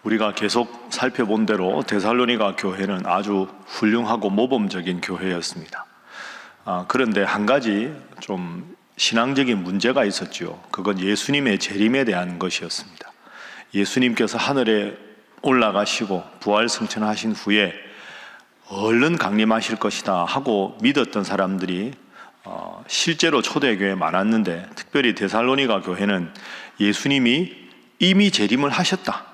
우리가 계속 살펴본 대로 데살로니가 교회는 아주 훌륭하고 모범적인 교회였습니다. 그런데 한 가지 좀 신앙적인 문제가 있었죠. 그건 예수님의 재림에 대한 것이었습니다. 예수님께서 하늘에 올라가시고 부활 승천하신 후에 얼른 강림하실 것이다 하고 믿었던 사람들이 실제로 초대교회에 많았는데, 특별히 데살로니가 교회는 예수님이 이미 재림을 하셨다,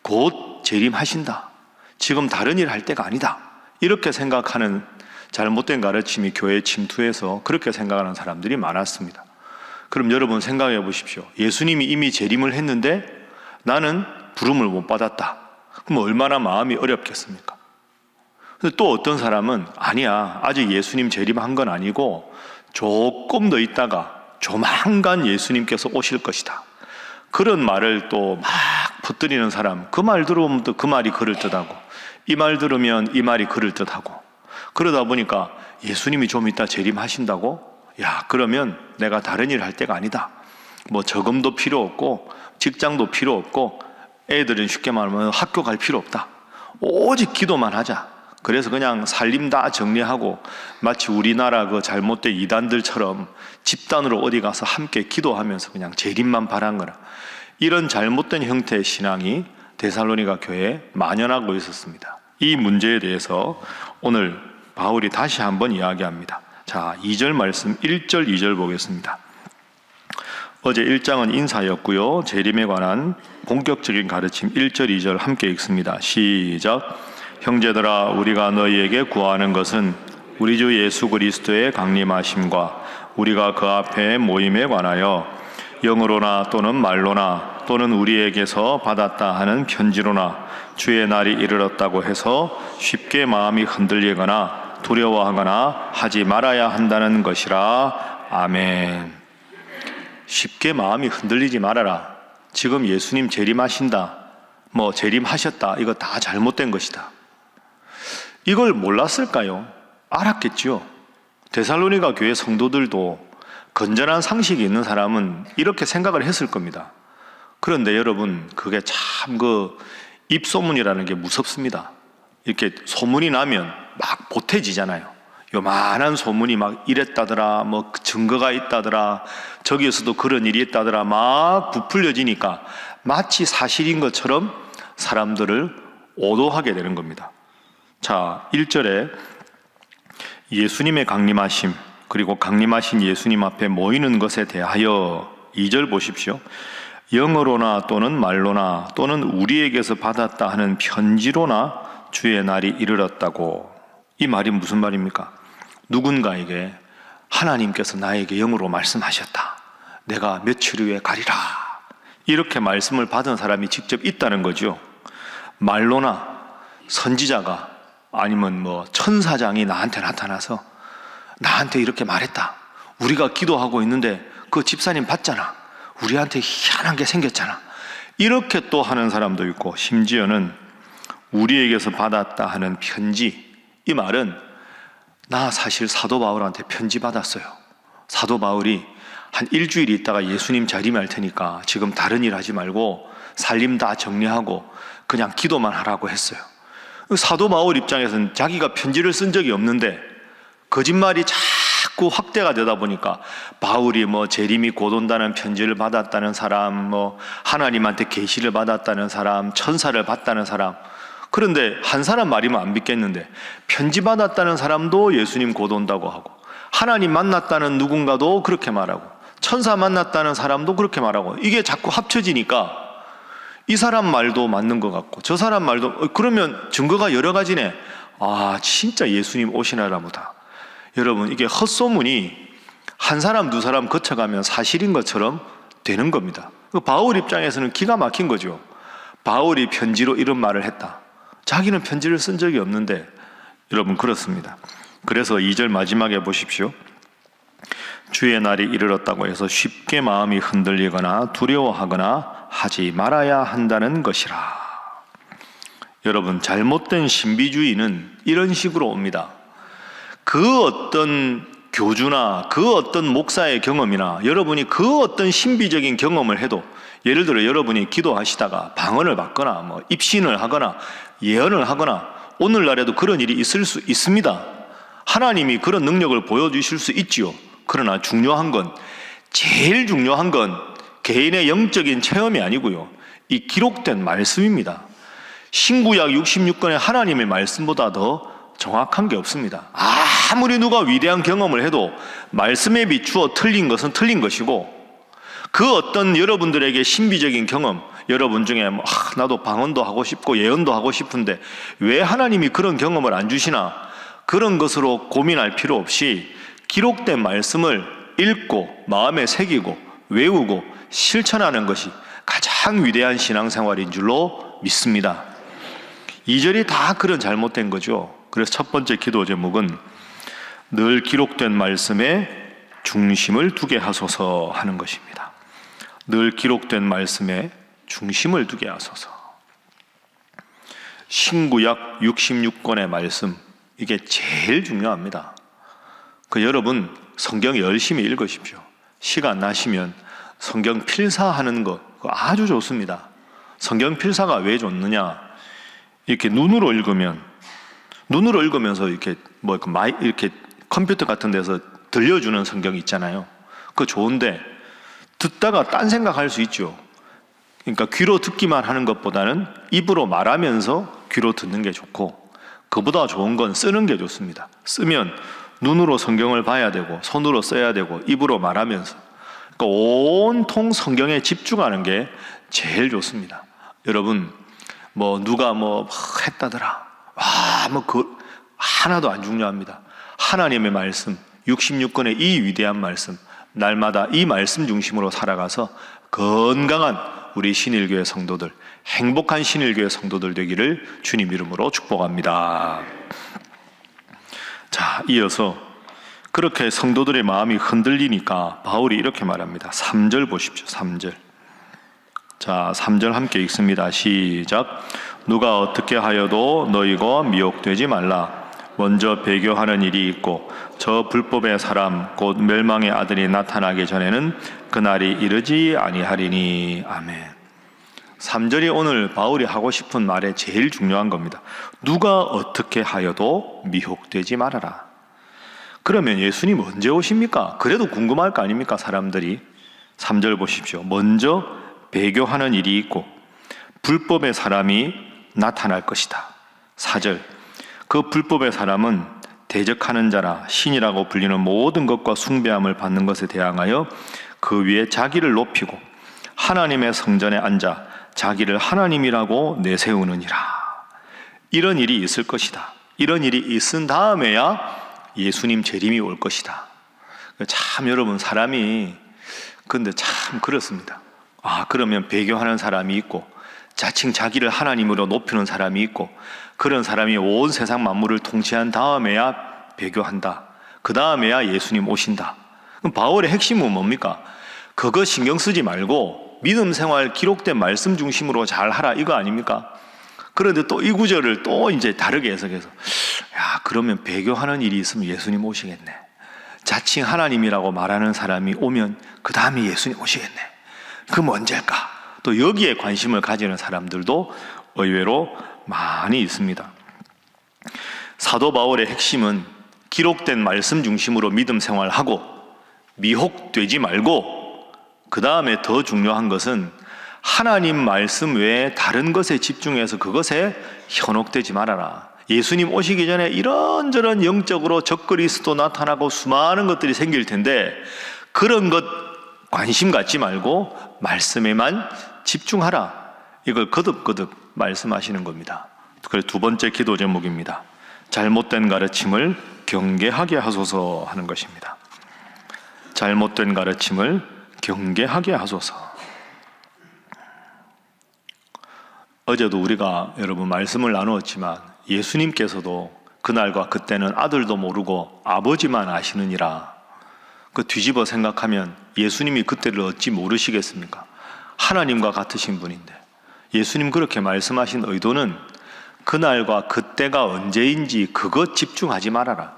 곧 재림하신다, 지금 다른 일 할 때가 아니다, 이렇게 생각하는 잘못된 가르침이 교회에 침투해서 그렇게 생각하는 사람들이 많았습니다. 그럼 여러분 생각해 보십시오. 예수님이 이미 재림을 했는데 나는 부름을 못 받았다. 그럼 얼마나 마음이 어렵겠습니까? 근데 또 어떤 사람은 아니야, 아직 예수님 재림한 건 아니고 조금 더 있다가 조만간 예수님께서 오실 것이다, 그런 말을 또 막 퍼뜨리는 사람, 그 말 들으면 또 그 말이 그럴듯하고 이 말 들으면 이 말이 그럴듯하고, 그러다 보니까 예수님이 좀 이따 재림하신다고? 야, 그러면 내가 다른 일 할 때가 아니다. 뭐 저금도 필요 없고 직장도 필요 없고 애들은 쉽게 말하면 학교 갈 필요 없다. 오직 기도만 하자. 그래서 그냥 살림 다 정리하고 마치 우리나라 그 잘못된 이단들처럼 집단으로 어디 가서 함께 기도하면서 그냥 재림만 바란 거라. 이런 잘못된 형태의 신앙이 데살로니가 교회에 만연하고 있었습니다. 이 문제에 대해서 오늘 바울이 다시 한번 이야기합니다. 자, 2절 말씀 1절 2절 보겠습니다. 어제 1장은 인사였고요. 재림에 관한 본격적인 가르침 1절 2절 함께 읽습니다. 시작. 형제들아, 우리가 너희에게 구하는 것은 우리 주 예수 그리스도의 강림하심과 우리가 그 앞에 모임에 관하여 영으로나 또는 말로나 또는 우리에게서 받았다 하는 편지로나 주의 날이 이르렀다고 해서 쉽게 마음이 흔들리거나 두려워하거나 하지 말아야 한다는 것이라. 아멘. 쉽게 마음이 흔들리지 말아라. 지금 예수님 재림하신다, 뭐 재림하셨다, 이거 다 잘못된 것이다. 이걸 몰랐을까요? 알았겠지요. 데살로니가 교회 성도들도 건전한 상식이 있는 사람은 이렇게 생각을 했을 겁니다. 그런데 여러분, 그게 참 입소문이라는 게 무섭습니다. 이렇게 소문이 나면 막 보태지잖아요. 요만한 소문이 막 이랬다더라, 뭐 증거가 있다더라, 저기에서도 그런 일이 있다더라, 막 부풀려지니까 마치 사실인 것처럼 사람들을 오도하게 되는 겁니다. 자, 1절에 예수님의 강림하심, 그리고 강림하신 예수님 앞에 모이는 것에 대하여 2절 보십시오. 영어로나 또는 말로나 또는 우리에게서 받았다 하는 편지로나 주의 날이 이르렀다고. 이 말이 무슨 말입니까? 누군가에게 하나님께서 나에게 영으로 말씀하셨다, 내가 며칠 후에 가리라, 이렇게 말씀을 받은 사람이 직접 있다는 거죠. 말로나 선지자가 아니면 뭐 천사장이 나한테 나타나서 나한테 이렇게 말했다, 우리가 기도하고 있는데 그 집사님 봤잖아, 우리한테 희한한 게 생겼잖아, 이렇게 또 하는 사람도 있고, 심지어는 우리에게서 받았다 하는 편지. 이 말은 나 사실 사도 바울한테 편지 받았어요. 사도 바울이 한 일주일 있다가 예수님 재림할 테니까 지금 다른 일 하지 말고 살림 다 정리하고 그냥 기도만 하라고 했어요. 사도 바울 입장에서는 자기가 편지를 쓴 적이 없는데 거짓말이 자꾸 확대가 되다 보니까 바울이 뭐 재림이 곧 온다는 편지를 받았다는 사람, 뭐 하나님한테 계시를 받았다는 사람, 천사를 봤다는 사람, 그런데 한 사람 말이면 안 믿겠는데 편지 받았다는 사람도 예수님 곧 온다고 하고, 하나님 만났다는 누군가도 그렇게 말하고, 천사 만났다는 사람도 그렇게 말하고, 이게 자꾸 합쳐지니까 이 사람 말도 맞는 것 같고 저 사람 말도, 그러면 증거가 여러 가지네. 아, 진짜 예수님 오시나라 보다. 여러분, 이게 헛소문이 한 사람 두 사람 거쳐가면 사실인 것처럼 되는 겁니다. 바울 입장에서는 기가 막힌 거죠. 바울이 편지로 이런 말을 했다. 자기는 편지를 쓴 적이 없는데. 여러분, 그렇습니다. 그래서 2절 마지막에 보십시오. 주의 날이 이르렀다고 해서 쉽게 마음이 흔들리거나 두려워하거나 하지 말아야 한다는 것이라. 여러분, 잘못된 신비주의는 이런 식으로 옵니다. 그 어떤 교주나 그 어떤 목사의 경험이나 여러분이 그 어떤 신비적인 경험을 해도, 예를 들어 여러분이 기도하시다가 방언을 받거나 뭐 입신을 하거나 예언을 하거나, 오늘날에도 그런 일이 있을 수 있습니다. 하나님이 그런 능력을 보여주실 수 있지요. 그러나 제일 중요한 건 개인의 영적인 체험이 아니고요, 이 기록된 말씀입니다. 신구약 66권의 하나님의 말씀보다 더 정확한 게 없습니다. 아무리 누가 위대한 경험을 해도 말씀에 비추어 틀린 것은 틀린 것이고, 그 어떤 여러분들에게 신비적인 경험, 여러분 중에 나도 방언도 하고 싶고 예언도 하고 싶은데 왜 하나님이 그런 경험을 안 주시나, 그런 것으로 고민할 필요 없이 기록된 말씀을 읽고 마음에 새기고 외우고 실천하는 것이 가장 위대한 신앙생활인 줄로 믿습니다. 2절이 다 그런 잘못된 거죠. 그래서 첫 번째 기도 제목은 늘 기록된 말씀에 중심을 두게 하소서 하는 것입니다. 늘 기록된 말씀에 중심을 두게 하소서. 신구약 66권의 말씀, 이게 제일 중요합니다. 여러분 성경 열심히 읽으십시오. 시간 나시면 성경 필사하는 거 그거 아주 좋습니다. 성경 필사가 왜 좋느냐, 이렇게 눈으로 읽으면서 이렇게 이렇게 컴퓨터 같은 데서 들려주는 성경 있잖아요. 그거 좋은데 듣다가 딴 생각할 수 있죠. 그러니까 귀로 듣기만 하는 것보다는 입으로 말하면서 귀로 듣는 게 좋고, 그보다 좋은 건 쓰는 게 좋습니다. 쓰면 눈으로 성경을 봐야 되고 손으로 써야 되고 입으로 말하면서, 그러니까 온통 성경에 집중하는 게 제일 좋습니다. 여러분 누가 했다더라, 하나도 안 중요합니다. 하나님의 말씀 66권의 이 위대한 말씀, 날마다 이 말씀 중심으로 살아가서 건강한 우리 신일교회 성도들, 행복한 신일교회 성도들 되기를 주님 이름으로 축복합니다. 자, 이어서 그렇게 성도들의 마음이 흔들리니까 바울이 이렇게 말합니다. 3절 보십시오. 3절. 자, 3절 함께 읽습니다. 시작. 누가 어떻게 하여도 너희가 미혹되지 말라. 먼저 배교하는 일이 있고 저 불법의 사람 곧 멸망의 아들이 나타나기 전에는 그날이 이르지 아니하리니. 아멘. 3절이 오늘 바울이 하고 싶은 말의 제일 중요한 겁니다. 누가 어떻게 하여도 미혹되지 말아라. 그러면 예수님 언제 오십니까? 그래도 궁금할 거 아닙니까, 사람들이? 3절 보십시오. 먼저 배교하는 일이 있고 불법의 사람이 나타날 것이다. 4절. 그 불법의 사람은 대적하는 자라 신이라고 불리는 모든 것과 숭배함을 받는 것에 대항하여 그 위에 자기를 높이고 하나님의 성전에 앉아 자기를 하나님이라고 내세우느니라. 이런 일이 있을 것이다. 이런 일이 있은 다음에야 예수님 재림이 올 것이다. 참 여러분, 사람이 근데 참 그렇습니다. 그러면 배교하는 사람이 있고 자칭 자기를 하나님으로 높이는 사람이 있고, 그런 사람이 온 세상 만물을 통치한 다음에야 배교한다. 그 다음에야 예수님 오신다. 그럼 바울의 핵심은 뭡니까? 그거 신경 쓰지 말고 믿음 생활 기록된 말씀 중심으로 잘 하라, 이거 아닙니까? 그런데 또 이 구절을 또 이제 다르게 해석해서, 그러면 배교하는 일이 있으면 예수님 오시겠네. 자칭 하나님이라고 말하는 사람이 오면 그 다음에 예수님 오시겠네. 그럼 언제일까? 또 여기에 관심을 가지는 사람들도 의외로 많이 있습니다. 사도 바울의 핵심은 기록된 말씀 중심으로 믿음 생활하고 미혹되지 말고, 그 다음에 더 중요한 것은 하나님 말씀 외에 다른 것에 집중해서 그것에 현혹되지 말아라. 예수님 오시기 전에 이런저런 영적으로 적그리스도 나타나고 수많은 것들이 생길 텐데 그런 것 관심 갖지 말고 말씀에만 집중하라. 이걸 거듭거듭 말씀하시는 겁니다. 그래서 두 번째 기도 제목입니다. 잘못된 가르침을 경계하게 하소서 하는 것입니다. 잘못된 가르침을 경계하게 하소서. 어제도 우리가 여러분 말씀을 나누었지만 예수님께서도 그날과 그때는 아들도 모르고 아버지만 아시느니라. 그 뒤집어 생각하면 예수님이 그때를 어찌 모르시겠습니까? 하나님과 같으신 분인데 예수님 그렇게 말씀하신 의도는 그날과 그때가 언제인지 그것 집중하지 말아라.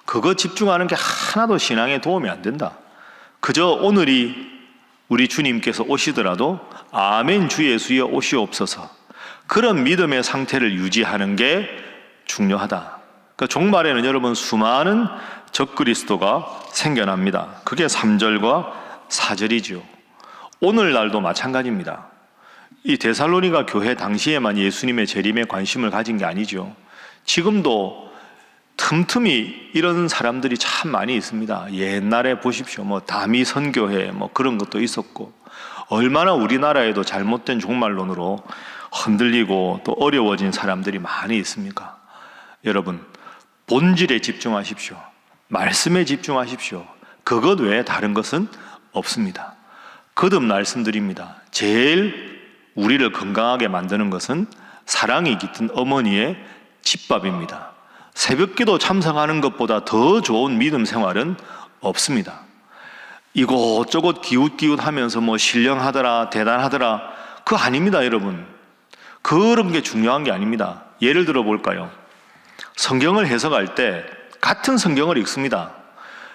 그거 집중하는 게 하나도 신앙에 도움이 안 된다. 그저 오늘이 우리 주님께서 오시더라도 아멘 주 예수여 오시옵소서, 그런 믿음의 상태를 유지하는 게 중요하다. 그러니까 종말에는 여러분 수많은 적그리스도가 생겨납니다. 그게 3절과 4절이죠. 오늘날도 마찬가지입니다. 이 데살로니가 교회 당시에만 예수님의 재림에 관심을 가진 게 아니죠. 지금도 틈틈이 이런 사람들이 참 많이 있습니다. 옛날에 보십시오. 다미 선교회 그런 것도 있었고, 얼마나 우리나라에도 잘못된 종말론으로 흔들리고 또 어려워진 사람들이 많이 있습니까? 여러분, 본질에 집중하십시오. 말씀에 집중하십시오. 그것 외에 다른 것은 없습니다. 거듭 말씀드립니다. 제일 우리를 건강하게 만드는 것은 사랑이 깃든 어머니의 집밥입니다. 새벽기도 참석하는 것보다 더 좋은 믿음 생활은 없습니다. 이곳저곳 기웃기웃하면서 신령하더라 대단하더라, 그거 아닙니다. 여러분, 그런 게 중요한 게 아닙니다. 예를 들어 볼까요? 성경을 해석할 때 같은 성경을 읽습니다.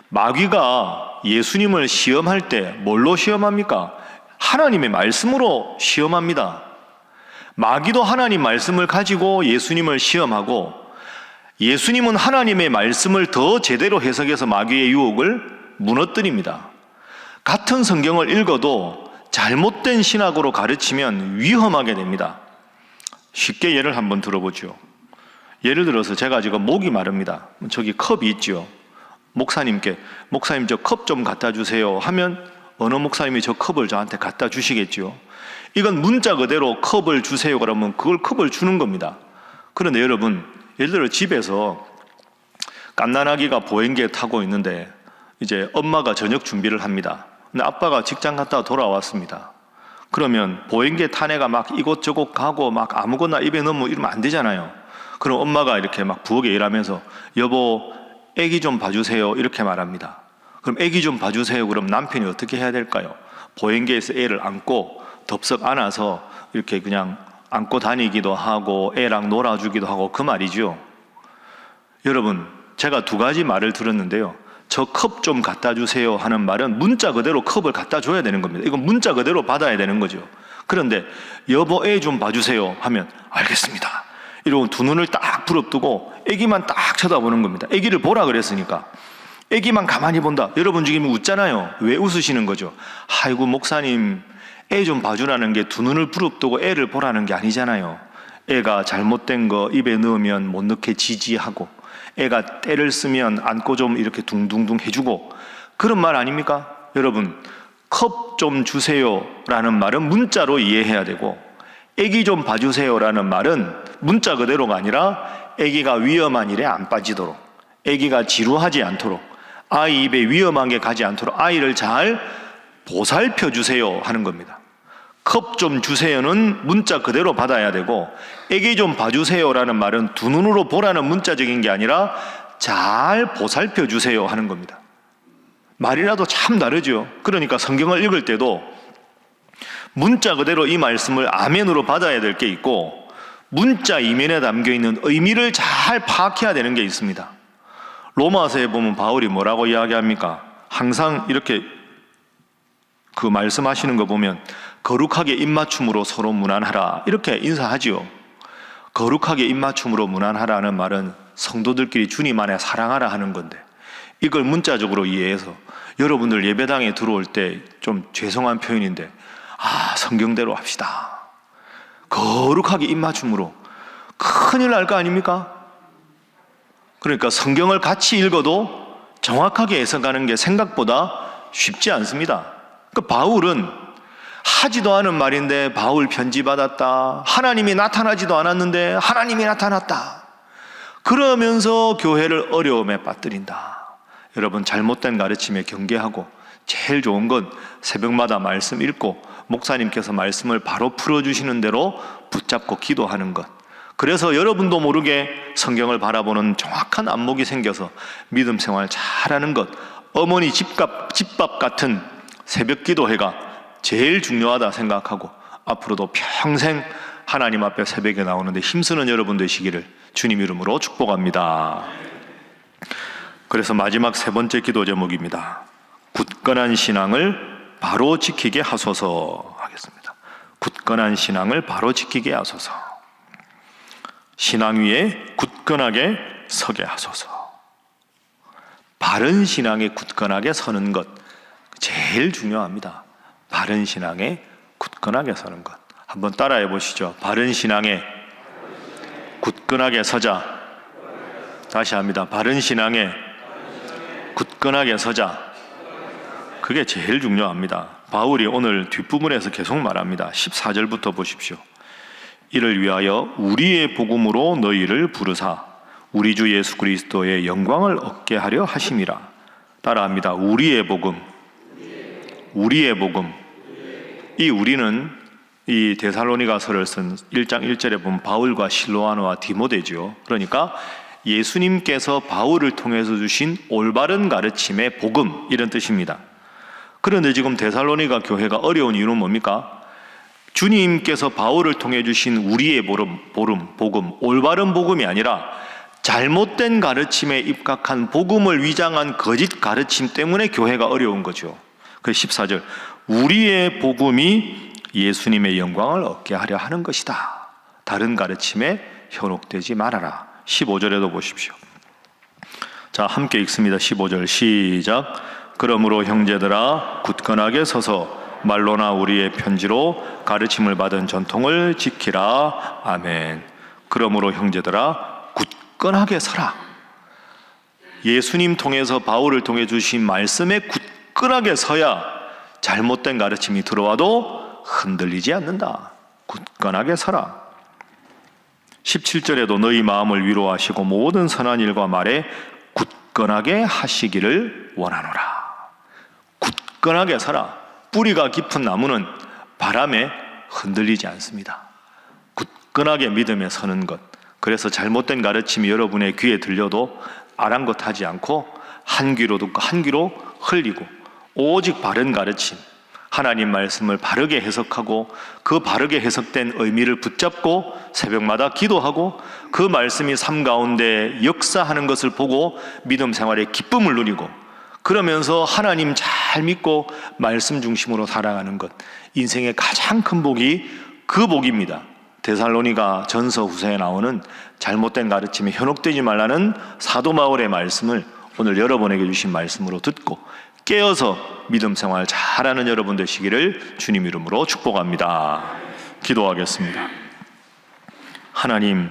마귀가 예수님을 시험할 때 뭘로 시험합니까? 하나님의 말씀으로 시험합니다. 마귀도 하나님 말씀을 가지고 예수님을 시험하고, 예수님은 하나님의 말씀을 더 제대로 해석해서 마귀의 유혹을 무너뜨립니다. 같은 성경을 읽어도 잘못된 신학으로 가르치면 위험하게 됩니다. 쉽게 예를 한번 들어보죠. 예를 들어서 제가 지금 목이 마릅니다. 저기 컵이 있죠. 목사님께 목사님 저 컵 좀 갖다 주세요 하면 어느 목사님이 저 컵을 저한테 갖다 주시겠죠. 이건 문자 그대로 컵을 주세요 그러면 그걸 컵을 주는 겁니다. 그런데 여러분, 예를 들어 집에서 갓난아기가 보행기에 타고 있는데 이제 엄마가 저녁 준비를 합니다. 근데 아빠가 직장 갔다 돌아왔습니다. 그러면 보행기에 탄 애가 막 이곳저곳 가고 막 아무거나 입에 넣으면 이러면 안 되잖아요. 그럼 엄마가 이렇게 막 부엌에 일하면서 여보 애기 좀 봐주세요 이렇게 말합니다. 그럼 애기 좀 봐주세요 그럼 남편이 어떻게 해야 될까요? 보행기에서 애를 안고 덥석 안아서 이렇게 그냥 안고 다니기도 하고 애랑 놀아주기도 하고 그 말이죠. 여러분, 제가 두 가지 말을 들었는데요. 저 컵 좀 갖다 주세요 하는 말은 문자 그대로 컵을 갖다 줘야 되는 겁니다. 이건 문자 그대로 받아야 되는 거죠. 그런데 여보 애 좀 봐주세요 하면 알겠습니다 이러고 두 눈을 딱 부릅뜨고 애기만 딱 쳐다보는 겁니다. 애기를 보라 그랬으니까 애기만 가만히 본다. 여러분 지금 웃잖아요. 왜 웃으시는 거죠? 아이고 목사님, 애 좀 봐주라는 게 두 눈을 부릅뜨고 애를 보라는 게 아니잖아요. 애가 잘못된 거 입에 넣으면 못 넣게 지지하고, 애가 때를 쓰면 안고 좀 이렇게 둥둥둥 해주고, 그런 말 아닙니까? 여러분, 컵 좀 주세요 라는 말은 문자로 이해해야 되고, 애기 좀 봐주세요 라는 말은 문자 그대로가 아니라 애기가 위험한 일에 안 빠지도록, 애기가 지루하지 않도록, 아이 입에 위험한 게 가지 않도록 아이를 잘 보살펴 주세요 하는 겁니다. 컵 좀 주세요는 문자 그대로 받아야 되고, 애기 좀 봐주세요라는 말은 두 눈으로 보라는 문자적인 게 아니라 잘 보살펴 주세요 하는 겁니다. 말이라도 참 다르죠. 그러니까 성경을 읽을 때도 문자 그대로 이 말씀을 아멘으로 받아야 될 게 있고, 문자 이면에 담겨있는 의미를 잘 파악해야 되는 게 있습니다. 로마서에 보면 바울이 뭐라고 이야기합니까? 항상 이렇게 그 말씀하시는 거 보면 거룩하게 입맞춤으로 서로 무난하라 이렇게 인사하지요. 거룩하게 입맞춤으로 무난하라는 말은 성도들끼리 주님 안에 사랑하라 하는 건데, 이걸 문자적으로 이해해서 여러분들 예배당에 들어올 때 좀 죄송한 표현인데, 성경대로 합시다. 거룩하게 입맞춤으로. 큰일 날 거 아닙니까? 그러니까 성경을 같이 읽어도 정확하게 해석하는 게 생각보다 쉽지 않습니다. 그러니까 바울은 하지도 않은 말인데 바울 편지 받았다, 하나님이 나타나지도 않았는데 하나님이 나타났다, 그러면서 교회를 어려움에 빠뜨린다. 여러분, 잘못된 가르침에 경계하고 제일 좋은 건 새벽마다 말씀 읽고 목사님께서 말씀을 바로 풀어주시는 대로 붙잡고 기도하는 것. 그래서 여러분도 모르게 성경을 바라보는 정확한 안목이 생겨서 믿음 생활 잘하는 것, 어머니 집밥 같은 새벽 기도회가 제일 중요하다 생각하고 앞으로도 평생 하나님 앞에 새벽에 나오는데 힘쓰는 여러분 되시기를 주님 이름으로 축복합니다. 그래서 마지막 세 번째 기도 제목입니다. 굳건한 신앙을 바로 지키게 하소서 하겠습니다. 굳건한 신앙을 바로 지키게 하소서. 신앙 위에 굳건하게 서게 하소서. 바른 신앙에 굳건하게 서는 것 제일 중요합니다. 바른 신앙에 굳건하게 서는 것. 한번 따라해 보시죠. 바른 신앙에 굳건하게 서자. 다시 합니다. 바른 신앙에 굳건하게 서자. 그게 제일 중요합니다. 바울이 오늘 뒷부분에서 계속 말합니다. 14절부터 보십시오. 이를 위하여 우리의 복음으로 너희를 부르사 우리 주 예수 그리스도의 영광을 얻게 하려 하심이라. 따라합니다. 우리의 복음. 우리의 복음. 이 우리는 이 데살로니가서를 쓴 1장 1절에 보면 바울과 실로아노와 디모데죠. 그러니까 예수님께서 바울을 통해서 주신 올바른 가르침의 복음, 이런 뜻입니다. 그런데 지금 데살로니가 교회가 어려운 이유는 뭡니까? 주님께서 바울을 통해 주신 우리의 복음, 올바른 복음이 아니라 잘못된 가르침에 입각한 복음을 위장한 거짓 가르침 때문에 교회가 어려운 거죠. 그래서 14절, 우리의 복음이 예수님의 영광을 얻게 하려 하는 것이다. 다른 가르침에 현혹되지 말아라. 15절에도 보십시오. 자, 함께 읽습니다. 15절 시작. 그러므로 형제들아 굳건하게 서서 말로나 우리의 편지로 가르침을 받은 전통을 지키라. 아멘. 그러므로 형제들아 굳건하게 서라. 예수님 통해서 바울을 통해 주신 말씀에 굳건하게 서야 잘못된 가르침이 들어와도 흔들리지 않는다. 굳건하게 서라. 17절에도 너희 마음을 위로하시고 모든 선한 일과 말에 굳건하게 하시기를 원하노라. 굳건하게 서라. 뿌리가 깊은 나무는 바람에 흔들리지 않습니다. 굳건하게 믿음에 서는 것. 그래서 잘못된 가르침이 여러분의 귀에 들려도 아랑곳하지 않고 한 귀로 듣고 한 귀로 흘리고 오직 바른 가르침, 하나님 말씀을 바르게 해석하고 그 바르게 해석된 의미를 붙잡고 새벽마다 기도하고 그 말씀이 삶 가운데 역사하는 것을 보고 믿음 생활에 기쁨을 누리고 그러면서 하나님 잘 믿고 말씀 중심으로 살아가는 것, 인생의 가장 큰 복이 그 복입니다. 데살로니가 전서 후서에 나오는 잘못된 가르침에 현혹되지 말라는 사도 바울의 말씀을 오늘 여러분에게 주신 말씀으로 듣고 깨어서 믿음 생활 잘하는 여러분 되시기를 주님 이름으로 축복합니다. 기도하겠습니다. 하나님,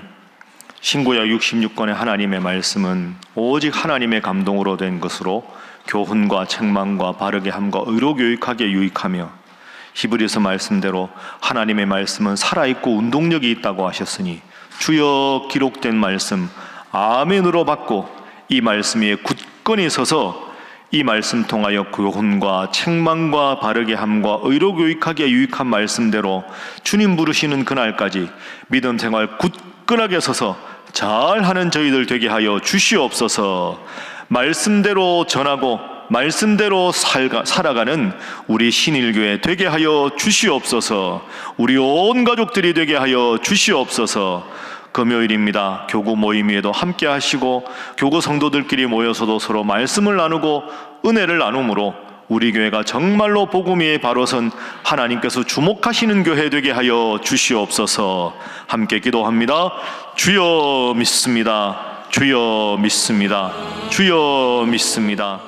신구약 66권의 하나님의 말씀은 오직 하나님의 감동으로 된 것으로 교훈과 책망과 바르게 함과 의로 교육하게 유익하며 히브리서 말씀대로 하나님의 말씀은 살아있고 운동력이 있다고 하셨으니 주여 기록된 말씀 아멘으로 받고 이 말씀 위에 굳건히 서서 이 말씀 통하여 교훈과 책망과 바르게 함과 의로 교육하기에 유익한 말씀대로 주님 부르시는 그날까지 믿음 생활 굳건하게 서서 잘하는 저희들 되게 하여 주시옵소서. 말씀대로 전하고 말씀대로 살아가는 우리 신일교회 되게 하여 주시옵소서. 우리 온 가족들이 되게 하여 주시옵소서. 금요일입니다. 교구 모임에도 함께 하시고 교구 성도들끼리 모여서도 서로 말씀을 나누고 은혜를 나눔으로 우리 교회가 정말로 복음 위에 바로 선 하나님께서 주목하시는 교회 되게 하여 주시옵소서. 함께 기도합니다. 주여 믿습니다. 주여 믿습니다. 주여 믿습니다.